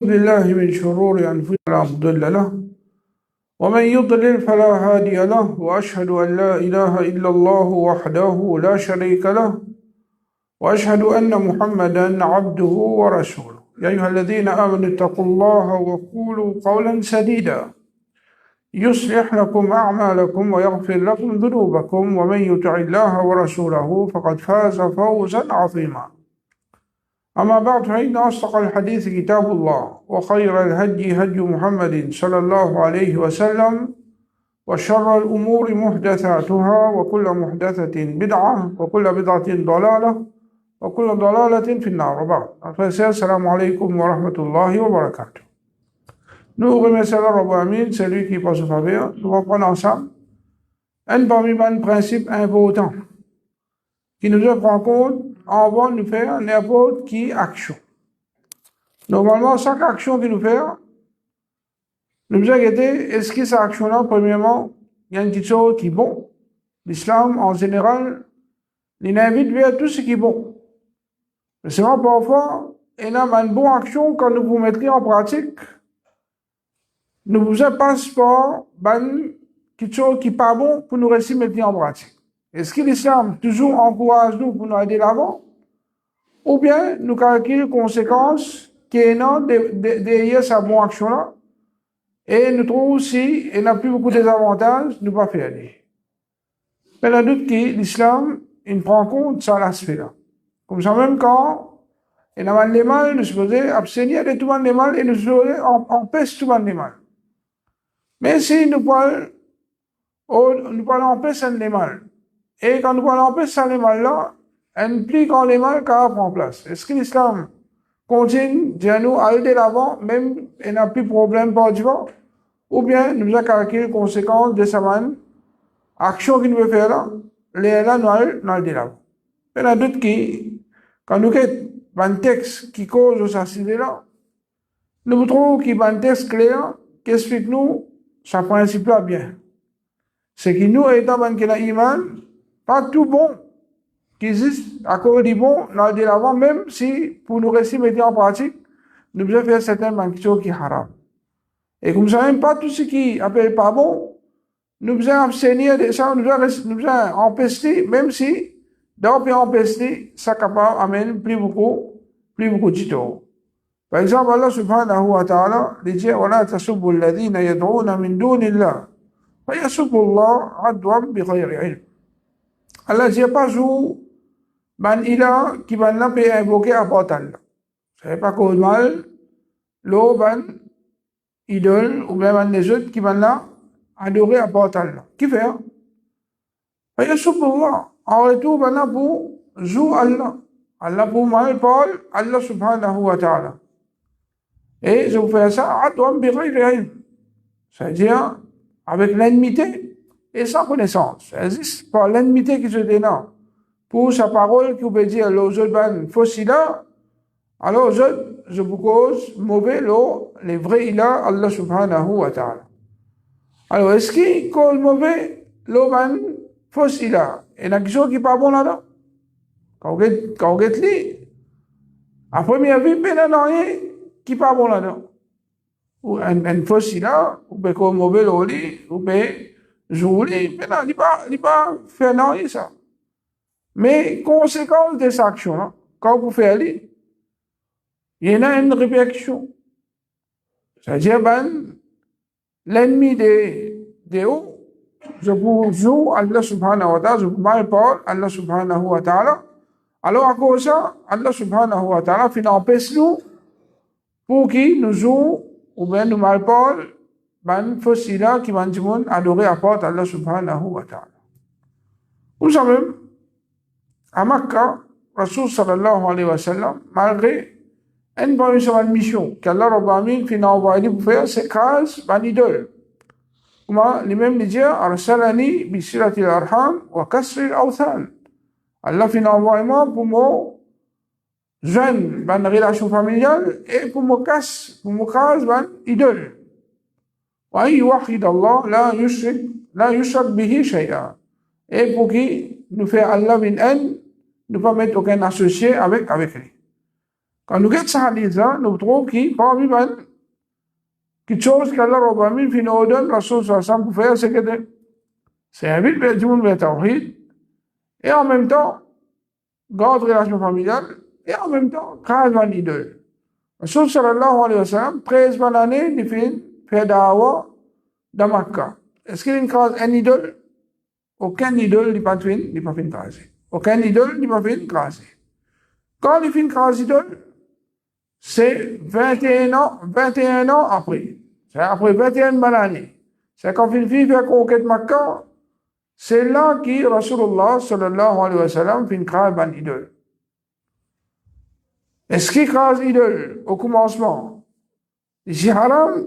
بالله من شرور أنفسنا لا مضل له ومن يضلل فلا هادي له وأشهد أن لا إله إلا الله وحده لا شريك له وأشهد أن محمدا عبده ورسوله يا أيها الذين آمنوا اتقوا الله وقولوا قولا سديدا يصلح لكم أعمالكم ويغفر لكم ذنوبكم ومن يطع الله ورسوله فقد فاز فوزا عظيما أما بعد فإن أصدق الحديث كتاب الله وخير الهدي هدي محمد صلى الله عليه وسلم وشر الأمور محدثاتها وكل محدثة بدعة وكل بدعة ضلالة وكل ضلالة في النار. وبعد السلام عليكم ورحمة الله وبركاته. Nous remercions Rabbi Amin, c'est lui qui passe au faveur. Nous reprenons ensemble un parmi les principes importants qui nous doit prendre compte avant de nous faire n'importe qui action. Normalement, chaque action que nous faisons, nous nous inquiétons, est-ce que cette action-là, premièrement, il y a une petite chose qui est bon. L'islam, en général, il invite vers tout ce qui est bon. Mais c'est vrai, parfois, il y a une bonne action quand nous vous mettons en pratique. Nous vous passe par quelque chose qui n'est pas bon pour nous réussir à mettre en pratique. Est-ce que l'islam toujours encourage nous pour nous aider l'avant? Ou bien nous calculons les conséquences qu'il y a derrière cette bonne action-là et nous trouvons aussi qu'il n'y a plus beaucoup de désavantages, nous ne pas faire aller. Mais le doute que l'islam, il prend en compte ça l'aspect-là. Comme ça, même quand il y a des mal, nous sommes supposés abstenir de tout le mal et nous sommes supposés empêcher tout le mal. Mais si nous parlons empêcher les mal, et quand nous parlons empêcher les mal là, implique quand les mal qui prend place. Est-ce que l'islam continue de nous aller de l'avant, même il n'y a plus de problème par devant, ou bien nous avons calculé les conséquences de cette action qu'il veut faire là, les là nous allons de l'avant. Il y a d'autres qui, quand nous avons un texte qui cause cette idée-là, nous trouvons qu'il y a un texte clair qui explique nous ce principe-là bien. C'est que nous, étant dans l'iman, pas tout bon qui existe à cause du bon, nous de l'avant, même si pour nous réussir à mettre en pratique, nous devons faire certaines choses qui sont haram. Et comme ça, même pas tout ce qui appelle pas bon, nous devons abstenir de ça, nous devons empêcher, même si, dans le empêcher, ça capable amène plus beaucoup de tort. Par exemple, Allah subhanahu wa ta'ala dit وَلَا تَسُبُّوا الَّذِينَ يَدْعُونَ مِن دُونِ اللَّهِ فَيَسُبُّوا اللَّهَ عَدْوًا بِغَيْرِ عِلْمٍ. Allah dit pas jour ban ila qui ban la peut invoquer à part Allah. C'est pas cause mal l'eau ban idole ou bien ban les autres qui ban la adorer à part Allah. Qui fait? فَيَسُبُّوا اللَّهَ. En retour ban la pour jou Allah. Allah pour mal parle Allah subhanahu wa ta'ala. Et je vous fais ça, c'est-à-dire avec l'ennemité et sans connaissance. Ça existe pas l'ennemité qui se dénonce. Pour sa parole qui peut dire, les autres fossiles, alors aux autres, je vous cause mauvais, les vrais ilah, Allah subhanahu wa ta'ala. Alors, est-ce qu'il cause mauvais, l'oban fossiles? Et il y a quelque chose qui n'est pas bon là-dedans? Quand vous êtes à première vue, il n'y a rien qui n'est pas bon là-dedans. Ou un fossile, ou bien comme mauvais loli, ou bien jouer, mais non, il n'est pas faire rien ça. Mais, conséquence de cette action-là, quand vous faites aller, il y en a une répercussion. C'est-à-dire, l'ennemi de haut, je vous joue Allah subhanahu wa ta'ala, je vous mal parle Allah subhanahu wa ta'ala. Alors, à cause de ça, Allah subhanahu wa ta'ala, finalement, empêche nous pour qu'il nous joue ou bien nous mal parle, fossile qui va nous adorer à part Allah subhanahu wa ta'ala. Nous savons, à Makkah, Rasul sallallahu alayhi wa sallam, malgré une bonne mission qu'Allah Rabbi Amin finalement envoyé pour faire, c'est crasse idole. Comment les mêmes disent, Arsalani bisirati al-arham wa kasri al-awthan. Allah finalement envoyé moi pour moi jeune, relation familiale et pour me casse, idole. Wa yuwahid Allah la yushrak bihi shay'a. Et pour qui nous fait Allah min en, ne pas mettre aucun associé avec lui. Quand nous regardons ce hadith, nous trouvons qu'il parmi quelque chose qu'Allah Rabbi fin nous donne, Rasul sallam pour faire, c'est inviter les gens vers Tawhid, et en même temps, garde relation familiale, et en même temps, crase van idole. Rasul sallallahu alayhi wa sallam, 13 van années, il fait faire dawa dans Makkah. Est-ce qu'il y a une crase un idole? Aucun idole n'est pas fait craser. Aucun idole n'est pas fait craser. Quand il fait une crase idole, c'est 21 ans après. C'est après 21 bonnes années. C'est quand il fait faire conquête Makkah, c'est là que Rasulullah sallallahu alayhi wa sallam fait une crase ban idole. Est-ce qu'il crase idole au commencement? C'est haram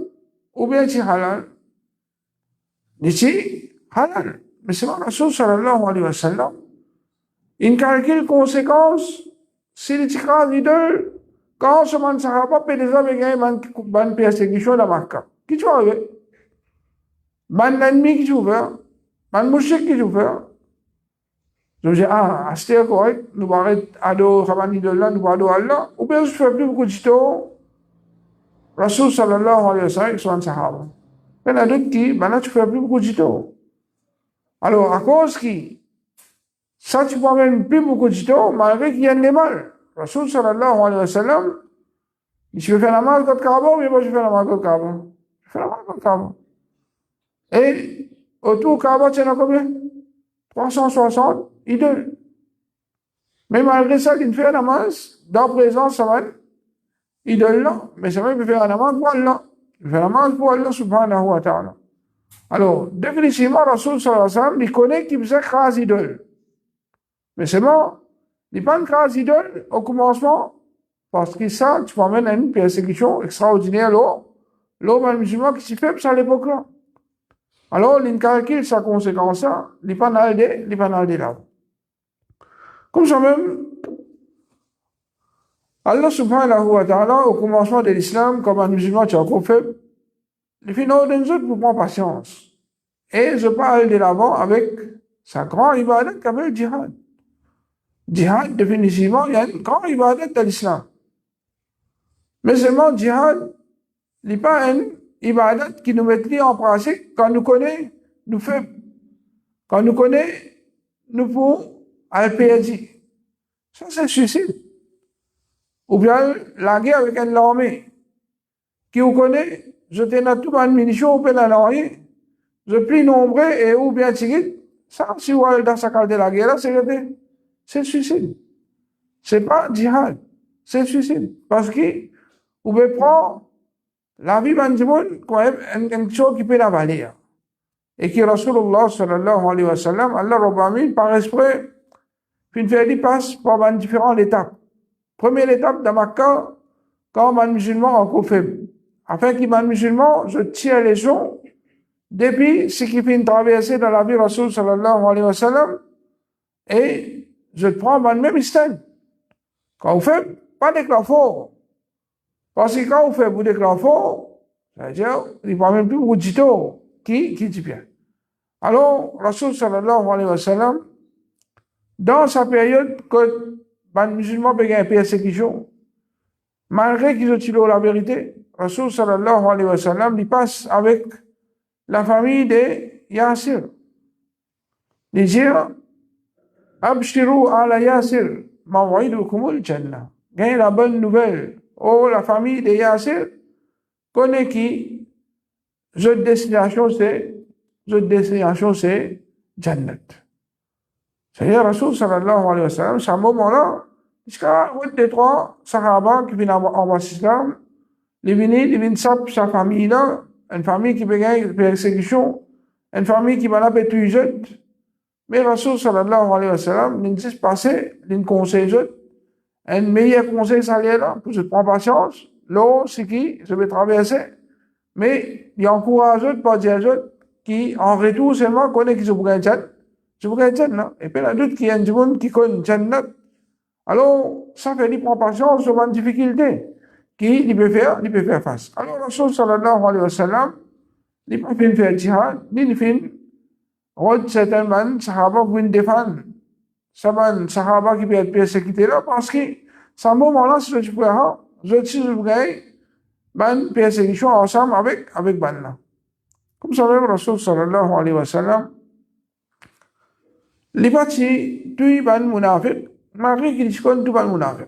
ou bien c'est halal? C'est halal. Mais c'est Rasul sallallahu alayhi wa sallam. Il calcule conséquences si il crase idole. Quand ce man sahaba peut déjà gagner une persécution dans Makkah. Qui tu vois? Un ennemi qui tu veux? Un mouchik qui tu veux? Je me dis, c'est correct, nous allons arrêter ado Khamani de là, nous allons Allah. Ou bien je ne fais plus beaucoup de temps. Rasul sallallahu alayhi wa sallam, son sahaba. Il y a d'autres qui, maintenant tu ne fais plus beaucoup de temps. Alors, à cause qui, ça tu ne prends même plus beaucoup de temps, malgré qu'il y a des mal. Rasul sallallahu alayhi wa sallam, je vais faire la main contre Kaaba, mais moi je vais faire la main contre Kaaba. Je fais la main contre Kaaba. Et autour Kaaba, tu en as combien? 360 idoles. Mais malgré ça, il fait la main dans la présence, ça va, idole là. Mais ça va, il fait la main pour Allah. Il fait la main pour Allah subhanahu wa ta'ala. Alors, définitivement, Rasul sallallahu alayhi wa sallam, il connaît qu'il faisait crase idole. Mais c'est bon. Il n'y a pas une crase idole au commencement, parce que ça, tu m'amènes à une persécution extraordinaire, l'homme musulman qui s'y fait à l'époque-là. Alors, il calcule sa conséquence, il n'est pas dans le là. Comme ça même, Allah subhanahu wa ta'ala, au commencement de l'islam, comme un musulman, tu as encore fait, il fait non d'un autre pour prendre patience. Et je parle de l'avant avec sa grande ibadat qui appelle le djihad. Djihad, définitivement, il y a une grande ibadat de l'islam. Mais seulement, djihad, il n'est pas une ibadat qui nous mettrait en pratique quand nous connaît, nous fait. Quand nous connaît, nous pouvons aller perdre. Ça, c'est suicide. Ou bien la guerre avec une armée qui vous connaît, je t'ai tout une munition, ou bien l'armée, je plie nombreux et ou bien tigre. Ça, si vous allez dans sa carte de la guerre, c'est le suicide. C'est pas djihad, c'est le suicide. Parce que vous pouvez prendre la vie d'un monde comme quelque chose qui peut la valer. Et que Rasulullah sallallahu alayhi wa sallam, Allah Rabbi par esprit, puis il passe par différentes étapes. Première étape dans Makkah, quand un musulman est encore faible. Afin qu'il un musulman, je tire les gens, depuis ce qui fait une traversée dans la vie Rasul sallallahu alayhi wa sallam, et je prends mon même système. Quand vous faites, pas d'éclat fort. Parce que quand vous faites vous d'éclat fort, ça veut dire, il ne parle même plus beaucoup de jito. Qui dit bien. Alors, Rasul sallallahu alayhi wa sallam, dans sa période, que les musulmans peuvent gagner persécution, malgré qu'ils ont tué la vérité, Rasul sallallahu alayhi wa sallam, il passe avec la famille de Yasir. Il dit, Abshiru ala Yasir, maw'idukumul jannah. Gagnez la bonne nouvelle. Oh, la famille de Yasir connaît qui, notre destination c'est Jannat. C'est-à-dire, Rasul sallallahu alayhi wa sallam, c'est un moment-là, jusqu'à 23 sahaba qui viennent en l'islam, ils viennent sa famille-là, une famille qui gagne persécution, une famille qui va la tuer jeune. Mais Rasul sallallahu alayhi wa sallam, il dit passer, il conseille jeune. Un meilleur conseil, ça là, pour se prendre patience. L'eau, c'est qui, je vais traverser. Mais il encourage pas dire qui, en retour, seulement, connaît qu'ils ont gagné Jannat. Je vous gagne Jannat. Et puis, il y a d'autres qui ont du monde qui connaissent Jannat. Alors, ça fait, il prend patience sur une difficulté. Qui, il peut faire face. Alors, Rasul sallallahu alayhi wa sallam, il peut faire jihad, il fait, certains man, sahaba, pour une défendre. Saban, sahaba qui peut être persécuté là, parce que c'est un moment-là, si je peux, je suis ban persécution ensemble avec ban là. Comme ça, le Rasul sallallahu alayhi wa sallam, les partis, tu ban munafiq, malgré qu'ils disent tout ban munafiq.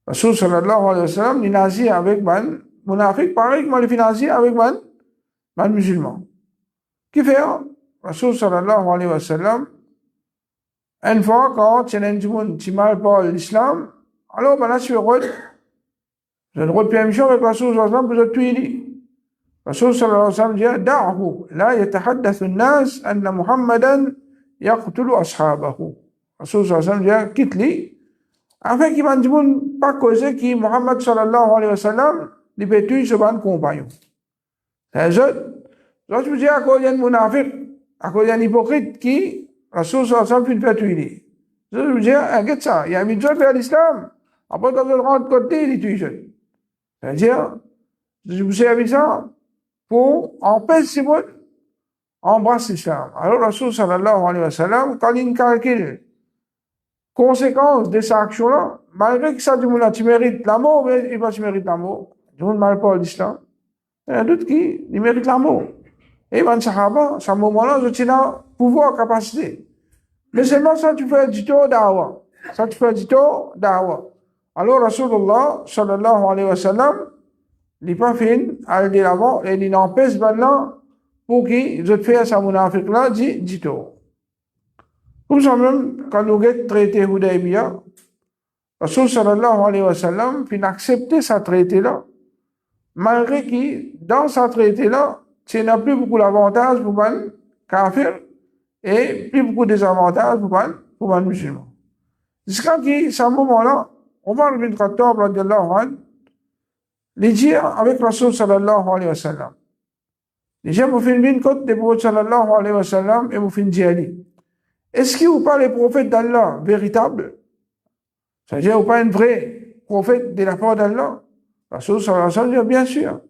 Rasul sallallahu alayhi wa sallam, les nazis avec ban munafiq, pareil que les nazis avec ban musulman. Qui fait, Rasul sallallahu alayhi wa sallam, une fois quand tu as un monde qui mal parle l'islam, alors ben là, je le rôle permission avec Rasul sallallahu alayhi wa sallam, vous êtes tué. Rasul sallallahu alayhi wa sallam dit, da'ahu, la yatahaddathu an-nas anna Muhammadan yaqtulu ashabahu. Rasul sallallahu alayhi wa sallam dit, quitte-les, afin qu'il ne monde pas causer que Muhammad sallallahu alayhi wa sallam lui peut tuer ce ban compagnon. C'est-à-dire, je vous dis à cause d'un munafiq, à cause d'un hypocrite qui, Rasul sallallahu alayhi wa sallam fait tuer. Je vous dis, inquiète ça, il y a mis de vers l'islam, après quand on rentre côté, il est tué. C'est-à-dire, je vous ai avec ça, pour empêcher ces mots, embrasser l'islam. Alors, Rasul sallallahu alayhi wa sallam, quand il calcule conséquences de cette action-là, malgré que ça, du monde, tu mérites la mort, mais il va tu mérites la mort. Du monde mal parle l'islam. Il y a d'autres qui méritent la mort. Et ben, Sahaba, à ce moment-là, je tiens pouvoir, capacité. Mais seulement ça, tu fais du tout d'awa. Ça, tu fais du tout d'awa. Alors, Rasulullah, sallallahu alayhi wa sallam, il n'est pas fin, elle dit l'avant, et il n'empêche maintenant, pour qu'il, je te fais ça, mon Afrique-là, dit tout. Comme ça même, quand nous avons traité Hudaybiyah, Rasul sallallahu alayhi wa sallam, puis accepté sa traité-là, malgré que, dans sa traité-là, tu n'as plus beaucoup d'avantages pour les kafirs, et plus beaucoup de désavantages pour les musulmans. Jusqu'à ce moment-là, Omar bin Khattab, radiallahu anhu, les dire avec Rasul sallallahu alayhi wa sallam. Les gens vous filment une côte des prophètes sallallahu alayhi wa sallam et vous filment djihadi. Est-ce qu'il ou pas les prophètes d'Allah véritables? C'est-à-dire ou pas un vrai prophète de la part d'Allah? Rasul sallallahu alayhi wa sallam dit bien sûr.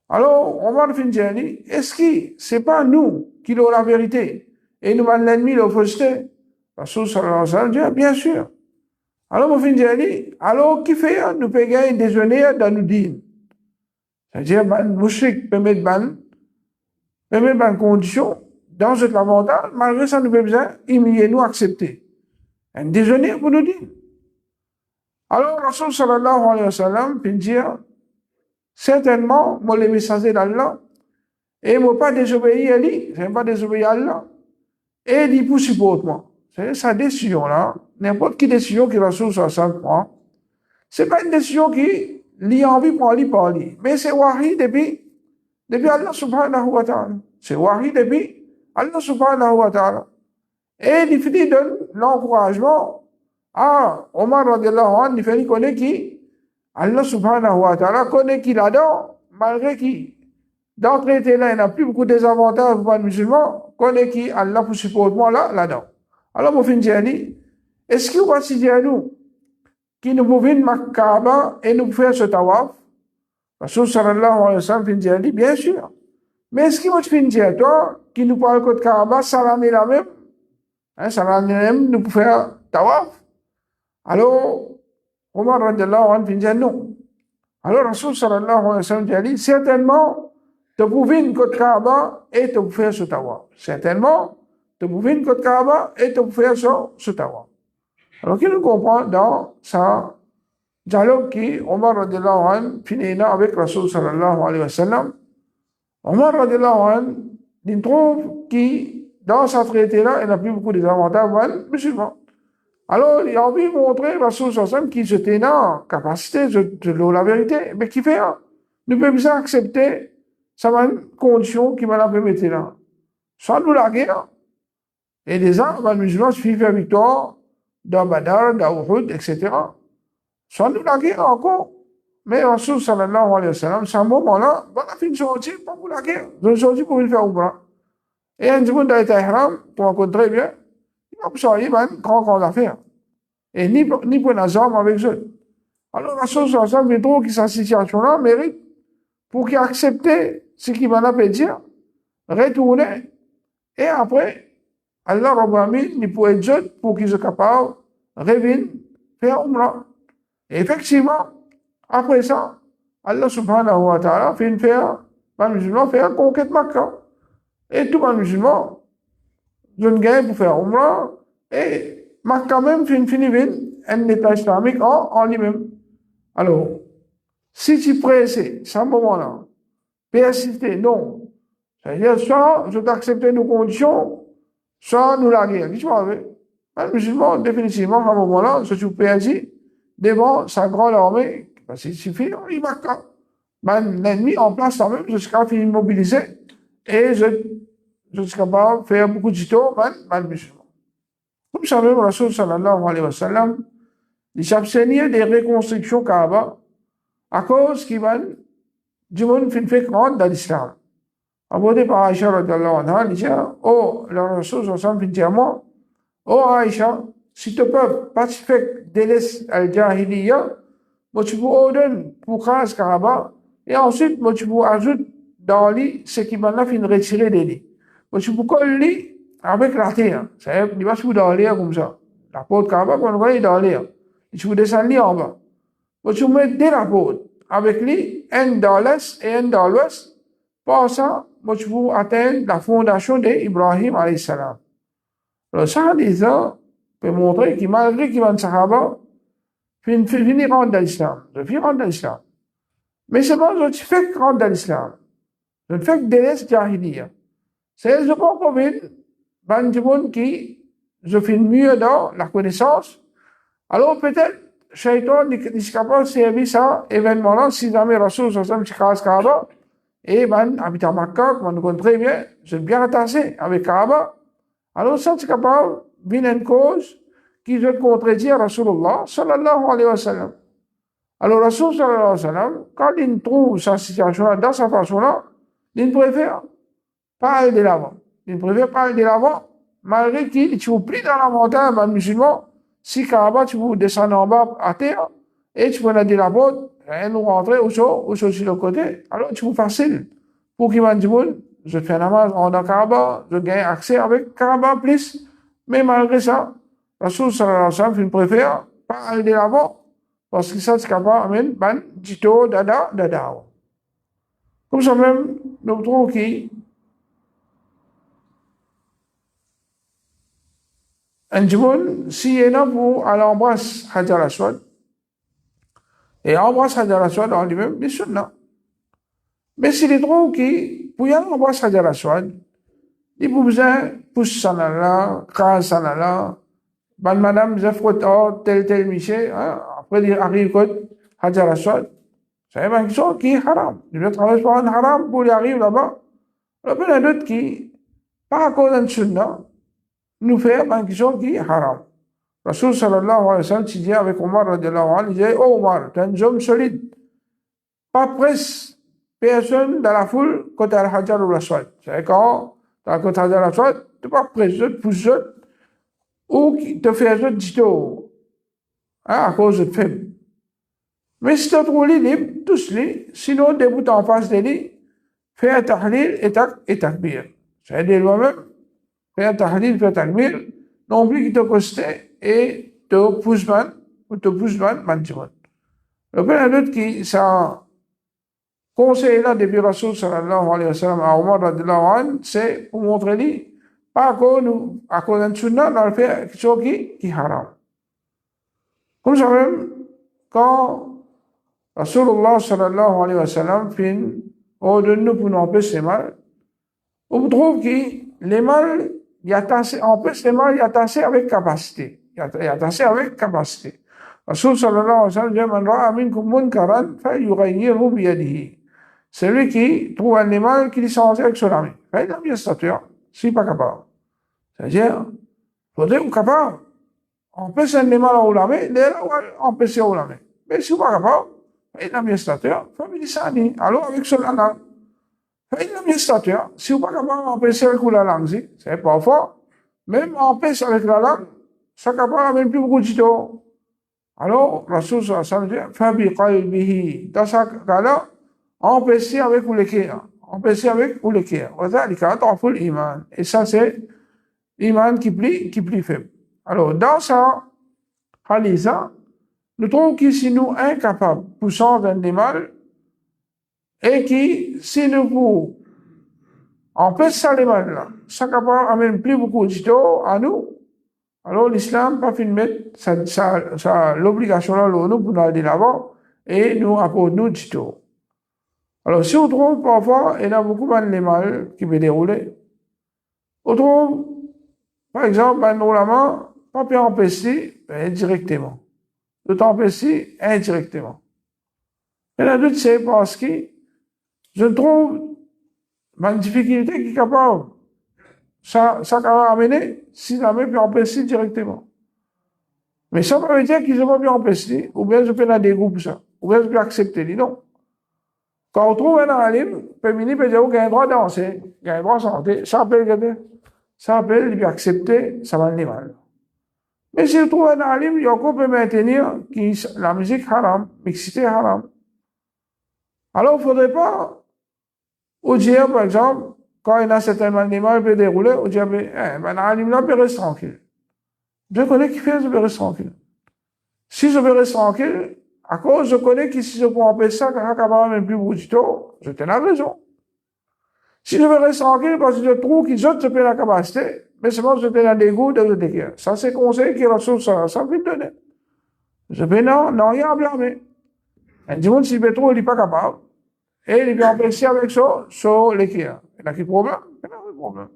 Alors, Omar bin djihadi, est-ce que c'est pas nous qui avons la vérité et nous avons l'ennemi le fausseté? Rasul sallallahu alayhi wa sallam dit bien sûr. Alors, mon fin dit, alors, qui fait, nous pouvons gagner un déjeuner dans nos dînes. C'est-à-dire, mouchrik peut mettre ban condition, dans cet avantage, malgré ça, nous pouvons besoin, humilier, nous accepter. Un déjeuner pour nous dînes. Alors, Rasul sallallahu alayhi wa sallam, peut dire, certainement, moi, les messagers d'Allah, et moi, pas désobéir à lui, je n'ai pas désobéir à Allah, et il pour supporter moi. C'est sa décision là, n'importe quelle décision que Rasul sallallahu alayhi wa sallam prend, c'est pas une décision qui lui a envie pour lui parler, mais c'est wahi depuis Allah subhanahu wa ta'ala. C'est wahi depuis Allah subhanahu wa ta'ala. Et il finit donne l'encouragement à Omar radiallahu anhu, il fait connaître qui Allah subhanahu wa ta'ala connaît qu'il adore, malgré qui dans le traité là, il n'a plus beaucoup de désavantages pour les musulmans, connaît qui Allah pour supporter moi là, là-dedans. Alors, mon fin de est-ce que vous voyez dire à nous qui nous pouvons venir Kaaba et nous faire ce tawaf? Rasul sallallahu alayhi wa sallam fin de bien sûr. Mais est-ce que vous fin de toi qui nous parle de Kaaba, salam est la même? Salam est la même, nous pouvons faire tawaf? Alors, Omar radiallahu anhu fin de non. Alors, Rasul sallallahu alayhi wa sallam dit certainement, tu pouvons venir de Kaaba et tu pouvons faire ce tawaf. Certainement, tu pouvez venir de Kaaba et tu peux faire ce tawaf. Alors, qu'il nous comprend dans sa dialogue qui, Omar radiallahu anhu, finit avec Rasul sallallahu alayhi wa sallam. Omar radiallahu anhu, il trouve que dans sa traité-là, il n'a plus beaucoup d'avantages pour les musulmans. Alors, il a envie de montrer Rasul sallallahu alayhi wa sallam qu'il était dans la capacité de la vérité. Mais qui fait, nous pouvons accepter sa condition qui m'a permis là. Sans nous la guerre. Et les gens, les musulmans suivent la victoire dans Badr, dans Uhud, etc. Sans nous la guerre encore. Mais Rasul sallallahu alayhi wa sallam, à ce moment-là, on a fait une sortie pour la guerre. Une sortie pour le faire Umrah. Et un jour, dans l'Ihram, pour rencontrer bien, il va sortir une grande affaire. Et ni pour les armes avec eux. Alors Rasul sallallahu alayhi wa sallam, il trouve que cette situation-là mérite, pour qu'il accepte ce qu'il va la dire, retourner, et après, Allah Rabbi Amin, il peut être jeune pour qu'ils soient capables de revenir faire Umrah. Et effectivement, après ça, Allah subhanahu wa ta'ala fait une faire, les musulmans fait une conquête Makkah. Et tout le musulman, je ne gagne pour faire Umrah, et Makkah même fait une finie ville, un État islamique en lui-même. Alors, si tu presses, à ce moment-là, persister, non. C'est-à-dire, soit je t'accepte nos conditions, soit nous la guerre. Qu'est-ce que tu vois? Un musulman, définitivement, à ce moment-là, se trouve perdu devant sa grande armée, parce qu'il suffit, il va quand. L'ennemi en place quand même, jusqu'à finir mobiliser, et je suis capable de faire beaucoup de tours, man musulman. Comme ça même, Rasul sallallahu alayhi wa sallam, il s'abstenait des reconstructions Kaaba, à cause qu'il va, du monde fait grande dans l'islam. Abordé par Aïcha radiallahu anha, il dit, oh, le Rasul sallallahu alayhi wa sallam, dit à moi, oh Aïcha, si tu peux participer de l'Est al-Jahiliya, moi tu peux ordonner pour Khas Kaaba, et ensuite, moi tu peux ajouter dans lui ce qui m'a fait retirer des lits. Moi tu peux coller avec la terre. C'est-à-dire, il va se dans l'air comme ça. La porte Kaaba, on va dans l'air. Et tu peux descendre en bas. Moi tu peux mettre des rapports avec lui, un dans l'Est et un dans l'Ouest. Pour ça, moi tu peux atteindre la fondation d'Ibrahim alayhi salam. Alors ça, ça peut montrer que malgré qu'il y a un sahaba, finir rentrer dans l'islam. Je finis rentrer dans l'islam. Mais c'est bon, je fais rentrer dans l'islam. Je ne fais que des restes jahiliya. C'est je pense qu'on vient, ben, du monde qui, je fais mieux dans la connaissance. Alors peut-être, Shaitan n'est capable de servir ça, événement-là, si jamais Rasul sallam chikaz Kaaba, et ben, habitant Makkah, comme on connaît très bien, je suis bien attaché avec Kaaba. Alors ça, c'est capable, bien une cause, qui je contredit Rasulullah sallallahu alayhi wa sallam. Alors Rasul sallallahu alayhi wa sallam, quand il trouve sa situation dans sa façon-là, il préfère pas aller de l'avant. Il préfère pas aller de l'avant, malgré qu'il tu pris dans la montagne, un musulman, si Kaaba, tu peux descendre en bas à terre, et tu peux aller de la porte, et nous rentrer au chaud sur le côté, alors tu peux facile. Pour qu'il m'a dit, je fais namaz en Kaaba, je gagne accès avec Kaaba plus. Mais malgré ça, Rasul sallallahu alayhi wa sallam, il préfère pas aller de l'avant, parce que ça, c'est capable d'amener, ben, dito, dada. Comme ça même, nous trouvons qu'il un jimoun, si il est là pour aller embrasser Hajar Aswad, et embrasse Hajar Aswad en lui-même, il est sunna. Mais s'il est trop qui, pour y aller embrasser Hajar Aswad, il faut besoin pousse sanala, crase sanala, ban madame, zafrota, tel miché, après il arrive côté Hajar Aswad. C'est une chose qui est haram. Il doit traverser par un haram pour y arriver là-bas. Alors, il y a d'autres qui, par cause d'un sunna, nous fait une chose qui est haram. Rasul sallallahu alayhi wa sallam, il dit avec Omar radiallahu anhu, il dit, oh Omar, tu es un homme solide. Pas presque personne dans la foule côté Al-Hajar ou l'Aswad. C'est quand, dans le côté Hajar al-Aswad, tu n'es pas presque, pousse ou qui te fait un dito, à cause de faible. Mais si tu te trouves libre, tous les, sinon, débute en face de lui, fais un tahlil et takbir. C'est-à-dire toi-même, fais un tahlil, fais un takbir, non plus qu'il te coste et te pousse man, ou te pousse man, le premier d'autre qui, ça, conseil là depuis Rasul sallallahu alayhi wa sallam à Omar radiallahu anhu, c'est pour montrer lui, pas à cause d'un sunnah, on fait quelque chose qui est haram. Comme ça même, quand Rasulullah sallallahu alayhi wa sallam fin ordonne pour nous empêcher les mal, on trouve que les mal, il y a tassé, empêche les mal, il y a tassé avec capacité. Il y a tassé avec capacité. Rasul sallallahu alayhi wa sallam dit, man ra'a minkum munkaran, fa yughayyiru biyadihi. Celui qui trouve un animal qui licencie avec son ami. Il a bien stature, s'il n'est pas capable. C'est-à-dire, il faudrait être capable. Empêche un animal à oulamé, il est là où empêcher à oulamé. Mais s'il n'est pas capable, il a bien stature, famille lisani. Alors, avec son langue, il a bien stature. Si vous n'est pas capable d'empêcher avec la langue, c'est pas fort. Même empêcher avec la langue, ça capable même plus beaucoup de temps. Alors, Rasul sallallahu alayhi wa sallam dit, Fabi qalbihi. Dans ce cas-là, empêcher avec ou l'équerre. Empêcher avec ou l'équerre. Et ça, c'est l'iman qui plie faible. Alors, dans ça, Halisa, nous trouvons que si nous incapables, poussant vers le mal, et qui, si nous pouvons empêcher ça les mal là, ça capable amène plus beaucoup de temps à nous, alors l'islam pas fin de mettre l'obligation là, nous pour nous aller là-bas, et nous apporter nous du temps. Alors, si on trouve parfois, il y a beaucoup de mal qui peut dérouler. On trouve, par exemple, un ulama, pas peut empêcher indirectement. Tout empêcher indirectement. Il y en a d'autres, c'est parce que je trouve une difficulté qui est capable, ça va amener, si jamais peut empêcher directement. Mais ça veut dire qu'ils ne pas pu empêcher, ou bien je peux dans des groupes ça, ou bien je peux accepter, dis non. Quand on trouve un alim, féminin peut dire qu'il a un droit de danser, il a un droit de chanter, ça appelle, il peut accepter, ça va aller mal. Mais si on trouve un alim, il peut maintenir la musique haram, mixité haram. Alors, il ne faudrait pas, au dire, par exemple, quand il y a certains animaux qui peuvent dérouler, on dit, un alim là peut rester tranquille. Je connais qui fait, je peux rester tranquille. Si je veux rester tranquille, à cause, je connais que si je peux empêcher ça, quand je même plus beaucoup de temps, je tenais la raison. Si je veux rester tranquille, parce que je trouve qu'ils ont peut la capacité, mais seulement je tenais des goûts de le ça, c'est conseil qui ressource ça peut donner. Je peux non, rien à blâmer. Un dimanche, si le trop, il n'est pas capable, et il peut empêcher avec ça, sur l'équerre. Il y a qui problème? Il y a un problème.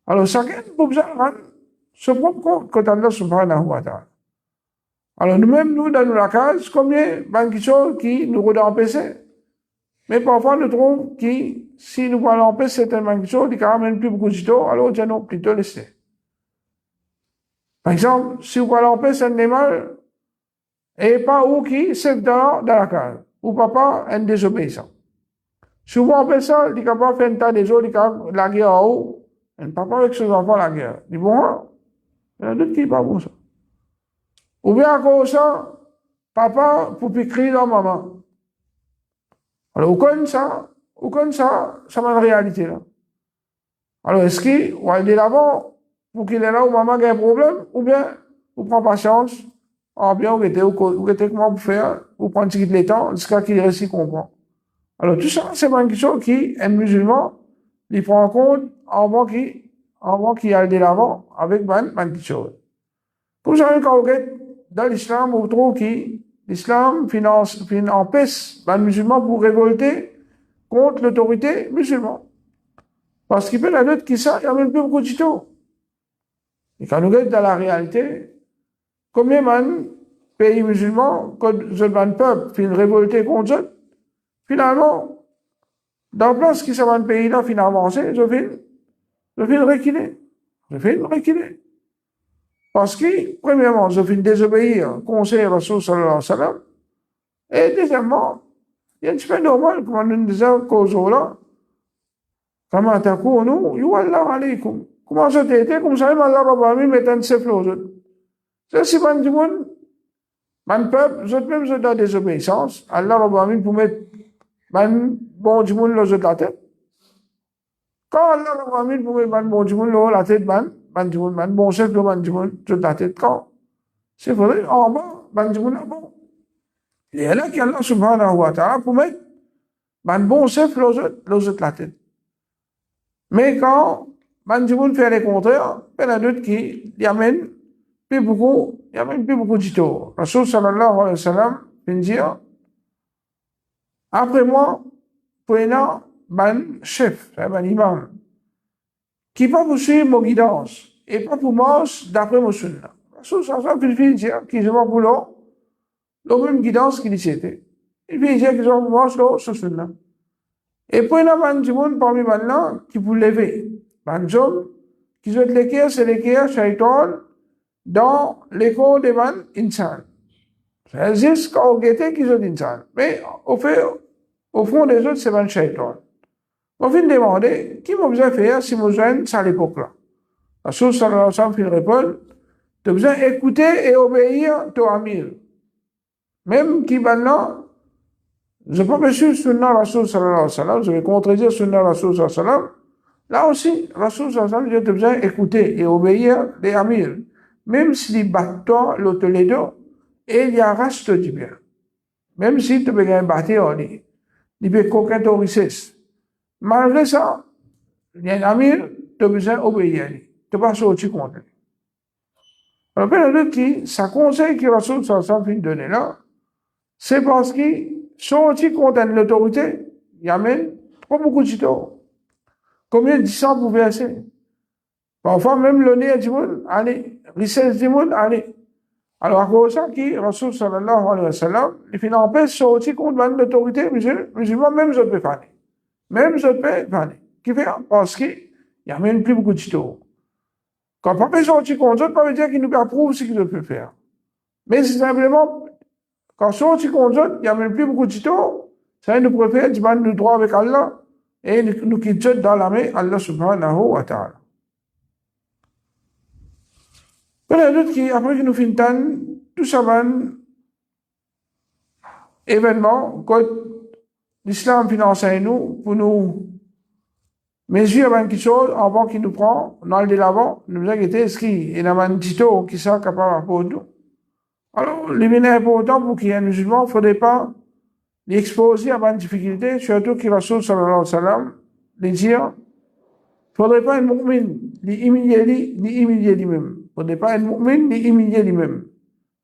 Alors, chacun peut besoin se prendre compte quand Allah subhanahu wa ta'ala. Alors, nous-mêmes, nous, dans la case, combien de choses qui nous regardent empêcher. Mais parfois, nous trouvons que si nous voulons empêcher certaines choses, ils ne plus beaucoup de temps, alors, nous allons plutôt laisser. Par exemple, si vous voulez empêcher un animal, et pas où qui, c'est dans la case, ou papa, un désobéissant. Si vous voulez empêcher ça, il ne peut pas faire un tas des autres, il peut la guerre en haut, un papa avec ses enfants la guerre. Il dit, bon, il y en a d'autres qui ne pas bon ça. Ou bien à cause de ça, papa, pour crier dans maman. Alors, où comme ça m'a une réalité là. Alors, est-ce qu'il va aller là-bas pour qu'il est là où maman a un problème, ou bien, vous prenez patience, ou bien, vous êtes comment pour faire, vous prenez un petit peu de temps, jusqu'à qu'il réussit comprendre. Alors, tout ça, c'est une question qui, un musulman, il prend en compte avant qu'il aille de l'avant avec une petite chose. Comme ça, quand vous êtes dans l'islam, vous trouvez que l'islam empêche les musulmans pour révolter contre l'autorité musulmane. Parce qu'il peut y a d'autres qui savent, il y a même plus beaucoup de temps. Et quand nous regardons dans la réalité, combien de pays musulmans, quand un peuple fait révolter contre eux, finalement, dans la place qui sont un pays là, finalement, je vais reculer. Parce que, premièrement, je finis désobéir, conseil à Rasul sallallahu alayhi wa sallam, et deuxièmement, il y a un petit peu normal, comme nous disons, cause là, comment takunu, yuwallahu alaykum. Comment ça t'était, comme ça, Allah Rabbi met un sefle aux autres. Ça, c'est pas du monde, man peuple, je même je donne désobéissance, Allah Rabbi pour mettre, bon du monde, l'autre la tête. Quand Allah Rabbi pour mettre, bon du monde, la tête, bon chef de Banjimoun, toute la tête quand. C'est vrai, en bas, Banjimoun là bon. Il y a là qui Allah subhanahu wa ta'ala pour mettre bon chef l'autre la tête. Mais quand Banjimoun fait les contraires, il y en a d'autres qui y amènent plus beaucoup de temps. Rasul sallallahu alayhi wa sallam, il dit, après moi, prenant chef, un imam, qui pas pour suivre mon guidance, et pas pour marcher d'après mon sunna. Rasul sallallahu alayhi wa sallam, il dit, qui je vois pour l'eau, la même guidance qu'il était. Il dit que je vois marcher l'eau sur sunna. Et puis, il y a des gens parmi maintenant qui vous lever. Des hommes qui sont l'équerre, c'est l'équerre, shaitan, dans l'écho des man insan. Ça existe quand on guette qu'ils sont insan. Mais, au fond des autres, c'est man shaitan. On vient demander, qui m'a besoin de faire si vous joignez à l'époque-là? La source sallallahu alayhi wa sallam, il répond, tu as besoin d'écouter et obéir ton amir. Même qui maintenant, je ne peux pas suivre Sunnah Rasul sallallahu alayhi wa sallam, je vais contredire Sunnah Rasul sallallahu alayhi wa sallam. Là aussi, Rasul sallallahu alayhi wa sallam, tu as besoin d'écouter et obéir les amirs. Même s'ils battent les deux, et il y a reste du bien. Même si tu peux gagner bâtir, il peut coquin ton richesse. Malgré ça, il y a un ami, tu as besoin d'obéir. Tu ne peux pas sortir contre lui. Alors, peut-être que ça conseil que Rasoul sallallahu alayhi wa donner là, c'est parce que sortir contre l'autorité, il y a même pas beaucoup de temps. Combien de ça pour verser? Parfois, même le nez du monde, allez, richesse du monde, allez. Alors, à cause de ça, qui, Rasoul sallallahu alayhi wa sallam, il finit en paix sortir contre l'autorité musulmane, même je peux faire. Même je peux faire. Qui fait? Parce qu'il y a même plus beaucoup de temps. Quand papa sortit contre eux, pas veut dire qu'il nous approuve ce qu'il peut faire. Mais c'est simplement, quand sortit contre eux, il n'y a même plus beaucoup de temps, ça nous préfère, du nous droit avec Allah, et nous quittons dans la main, Allah subhanahu wa ta'ala. Peut-être qu'après que nous finissons, tout ça va événement, quand l'islam finance nous, pour nous mesurer quelque chose avant qu'il nous prend, on a le de l'avant, nous inquiéter, est-ce qu'il y a un tito qui soit capable pour nous? Alors, les est important pour qu'il y ait un musulman, il ne faudrait pas l'exposer à une difficulté, surtout qu'il Rasoul sallallahu alayhi wa sallam, les dire, il ne faudrait pas un mu'min, l'humilier lui-même. Il ne faudrait pas un mu'min, l'humilier lui-même.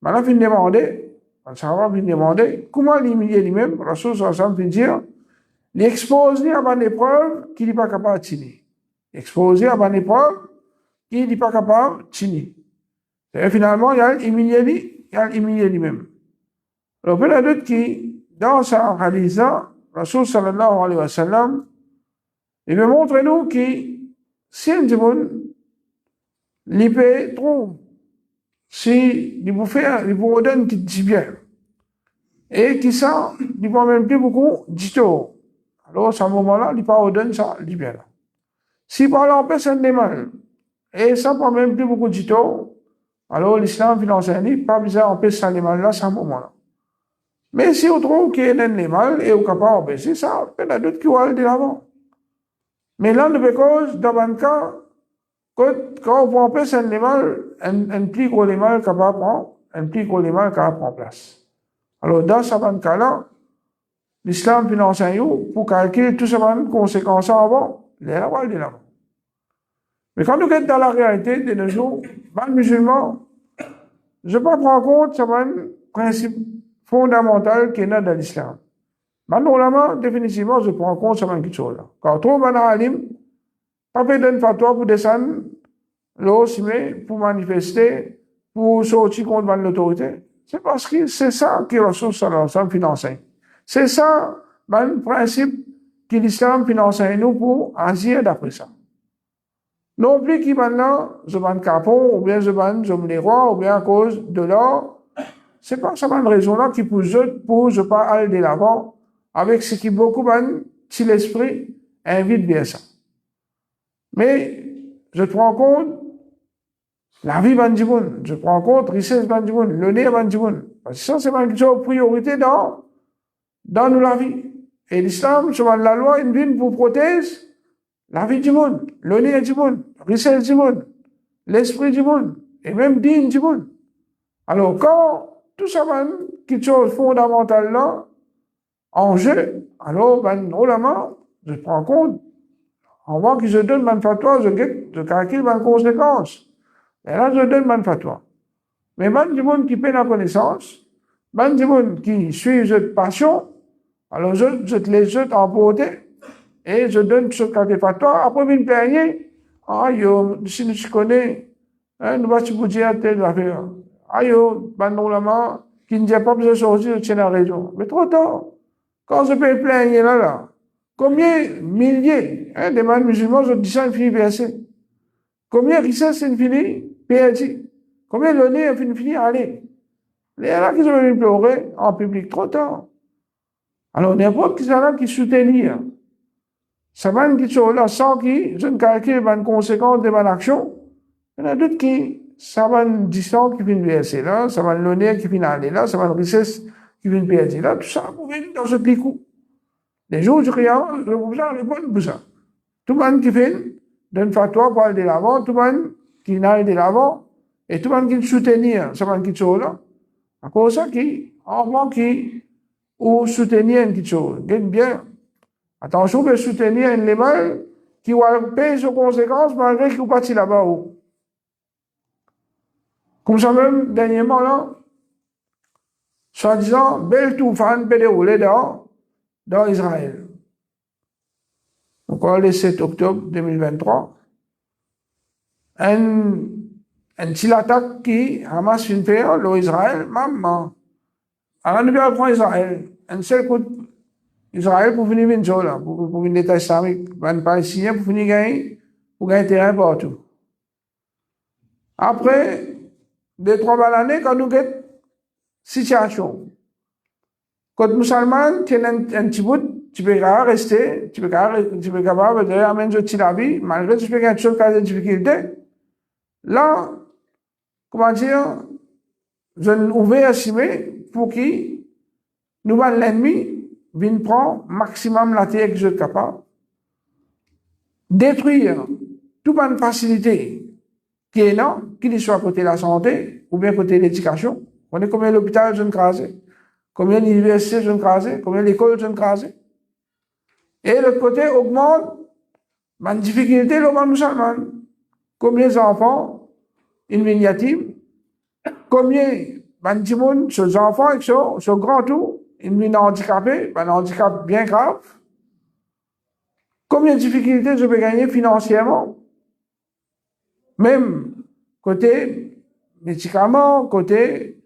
Maintenant, il faut demander, le sahabat vient demander, comment l'humilier lui-même? Rasoul sallallahu alayhi wa sallam vient dire, l'exposer à une épreuve qu'il n'est pas capable de tenir. L'exposer à une épreuve qu'il n'est pas capable de tenir. Et finalement, il y a l'humilier lui-même. Alors, peut-être que dans sa hadith, Rasoul sallallahu alayhi wa sallam, il veut montrer nous que si un démon, il peut trouver, si il vous fait, il vous donne qui dit bien, et qui ça, il va même plus beaucoup du tout. Alors, à ce moment-là, il pas donne ça, il dit bien là. Si par là, on peut s'en mal, et ça prend même plus beaucoup de temps, alors l'islam finance pas besoin d'empêcher ça mal là, à ce moment-là. Mais si on trouve qu'il y a un animal et on est capable d'empêcher ça, il y a d'autres qui vont aller de l'avant. Mais là, de cause, dans un cas, quand on peut empêcher un animal, un plus gros animal capable de prendre, un plus gros animal capable de prendre place. Alors, dans ce cas-là, l'islam finance pour calculer tout ce conséquences avant, il est là-bas, il est là-bas. Mais quand nous sommes dans la réalité de nos jours, les musulmans, je ne peux pas prendre en compte ce principe fondamental qui est dans l'islam. Maintenant, définitivement, je prends en compte ce chose là. Quand on trouve un alim, pas fait d'un fatwa pour descendre, pour manifester, pour sortir contre l'autorité. C'est parce que c'est ça que Rasoul sallallahu alayhi wa sallam finance. C'est ça, le principe que l'islam finance nous pour agir d'après ça. Non plus qu'il maintenant, je vais capon, ou bien je vais les rois, ou bien à cause de l'or. C'est pas ça une raison-là qui pour je pas aller de l'avant, avec ce qui beaucoup si l'esprit invite bien ça. Mais, je prends en compte la vie bandimoun, je prends en compte richesse bandimoun, le nez bandimoun. Parce que ça, c'est une chose priorité dans nous la vie. Et l'islam, selon la loi, une vie pour protéger la vie du monde, le nez du monde, richesse du monde, l'esprit du monde, et même digne du monde. Alors, quand tout ça, quelque chose de fondamental là, en jeu, alors, je prends en compte, en voit que je donne ma fatwa, je calcule ma conséquence. Et là, je donne ma fatwa. Mais du monde qui paie la connaissance, du monde qui suit cette passion, alors je te les jette en beauté, et je donne ce quelques fatwa, après, je me plaignais, si tu connais, nous vas te dire telle affaire. Qui ne dit pas besoin de sortir de la région. Mais trop tard. Quand je peux plaindre là, combien milliers, des musulmans, je dis ça, fini versé. Combien de richesses sont fini perdu. Combien de l'année ont fini aller. Les là qui sont venus pleurer en public, trop tard. Alors, n'importe qui là qui soutenir, ça va qui sont là, sans qui, je ne calcule une conséquence de mon action, il y en a d'autres qui, ça va une distance qui vient verser là, ça va une l'honneur qui vient aller là, ça va une richesse qui vient perdre là, tout ça, vous venez dans ce petit coup. Les jours du rien, je vous en réponds pour ça. Tout le monde qui fait, donne fatwa pour aller de l'avant, tout le monde qui n'aille de l'avant, et tout le monde qui soutenir, ça va qui sont là. À cause ça qui, avant qui, ou soutenir quelque chose. Bien, attention de soutenir un animal qui va payer ses conséquences malgré qu'il est parti là-bas. Comme ça même, dernièrement, là, soi-disant, belle toufane peut dérouler dans Israël. Donc, le 7 octobre 2023, un petit attaque qui Hamas fin faire, l'Israël, maman. Alors, nous allons Israël. Un seul coup Israël pour venir venir là, pour venir l'État islamique, les Palestiniens pour venir gagner, pour gagner terrain partout. Après, 2-3 années, quand nous avons situation, quand les musulmans tiennent un petit bout, tu peux rester, tu peux capable de amener un la vie, malgré que tu peux gagner toutes les difficultés. Là, comment dire, je ouvert assumer pour qui nous allons l'ennemi vienne prendre maximum la terre que je suis capable, détruire toute bonne facilité qui est là, qu'il soit côté de la santé ou bien côté de l'éducation. On est combien l'hôpital je ne crase, combien l'université je ne crase, combien l'école je ne crase. Et l'autre côté augmente ma difficulté le monde musulman. Combien d'enfants, une miniature, combien de ces enfants et ce grand tout, une mine handicapée, un handicap bien grave. Combien de difficultés je peux gagner financièrement? Même côté médicaments, côté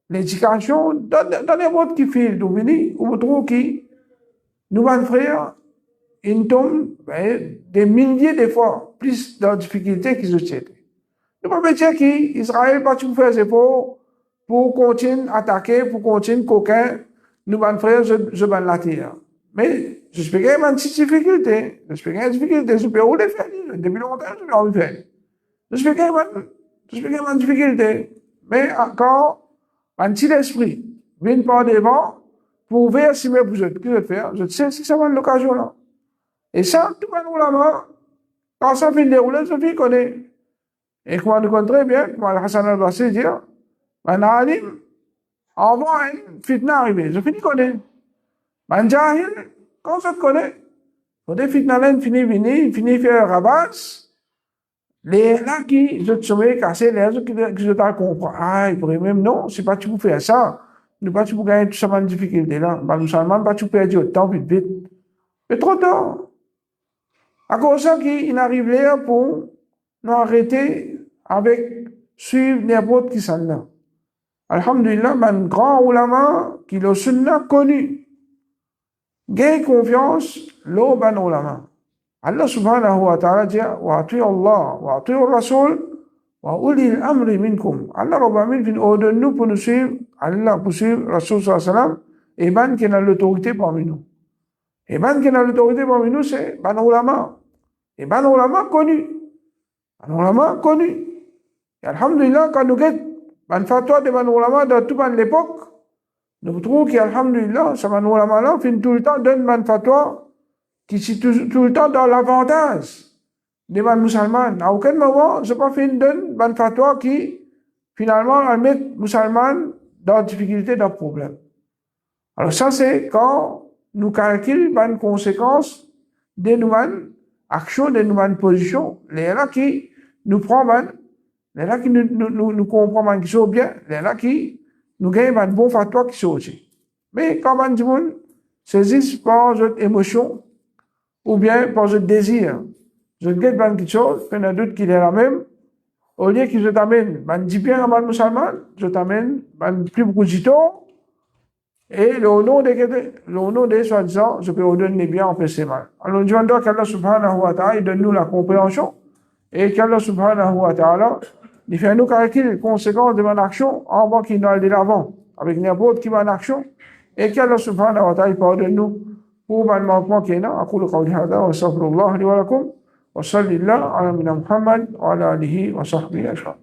l'éducation, dans les modes qui filent, d'où venir, ou trouve qui, nous allons faire une tombe, des milliers de fois plus de difficultés qu'ils ont été. Nous ne pouvons pas dire qu'Israël pas tout faire pour continuer à attaquer, pour continuer coquin, nous allons faire je vais la terre. Mais je sais qu'il y a une petite difficulté. Je sais qu'il y a une difficulté. Je peux où les faire. Depuis longtemps, je l'ai envie de faire. Je sais qu'il y a une difficulté. Mais encore, un petit esprit vient par devant pour voir si mes vous êtes. Qu'est-ce que je vais faire? Je sais si ça va être l'occasion là. Et ça, tout le monde là-bas, quand ça finit de dérouler, je vais connaître. Et comment nous connaissons très bien, comme Hassan al-Basri dit, un alim, avant une fitna arrivée, je finis de connaître. Un jahil, quand ça te connaît, quand des fitna là, finit faire ravage, les là qui, je te souviens, casser les autres qui je t'en comprends. Ah, il pourrait même, non, c'est pas tu peux faire ça. Nous pas tu peux gagner tout ça, de difficulté là. Bah, nous seulement pas tu peux perdre du temps, vite. Mais trop tard. À cause de ça, il arrive là pour nous arrêter avec suivre n'importe qui s'en là. Alhamdulillah, un grand ulama qui le sunna connu. Gagne confiance, l'eau ban ulama. Allah subhanahu wa ta'ala dit, wa ati'u Allah, wa ati'u Rasul, wa uli al-amri minkum. Allah Rabbamin fin ordonne nous pour nous suivre, Allah pour suivre Rasul sallallahu alayhi wa sallam, et ban qui a l'autorité parmi nous. Et ban qui a l'autorité parmi nous, c'est ban ulama. Et ban ulama connu. Ban ulama connu. Et alhamdulillah, quand nous guettons ban fatwa de ban ulama dans toute l'époque, nous trouvons qu'alhamdulillah, ce ban ulama là, fin tout le temps donne ban fatwa qui sont tout le temps dans l'avantage des ban musulmans. À aucun moment, je pas fin donne ban fatwa qui, finalement, met musulmans dans difficulté, dans problème. Alors ça, c'est quand nous calculons ban conséquences de nos actions, de nos positions, les là qui nous prend les là qui nous comprennent qui sont bien, les là qui nous gagnent un bon fatwa qui sont aussi. Mais quand man dit monde saisissent par cette émotion ou bien par ce désir, je guette ban quelque chose, il y en a d'autres qui est la même, au lieu que je t'amène, man dit bien à man musulman, je t'amène man plus beaucoup de temps, et le nom des soi-disant, je peux ordonner bien, on peut c'est mal. Alors, nous demandons qu'Allah subhanahu wa ta'ala donne nous la compréhension, et qu'Allah subhanahu wa ta'ala, il fait nous calculer les conséquences de mon action avant qu'il n'aille de l'avant, avec n'importe qui mon action, et qu'Allah subhanahu wa ta'ala pardonne nous pour mon manquement qui est là. أقول قولي هذا وأستغفر الله لي ولكم وصلى الله على نبينا محمد وعلى آله وصحبه أجمعين.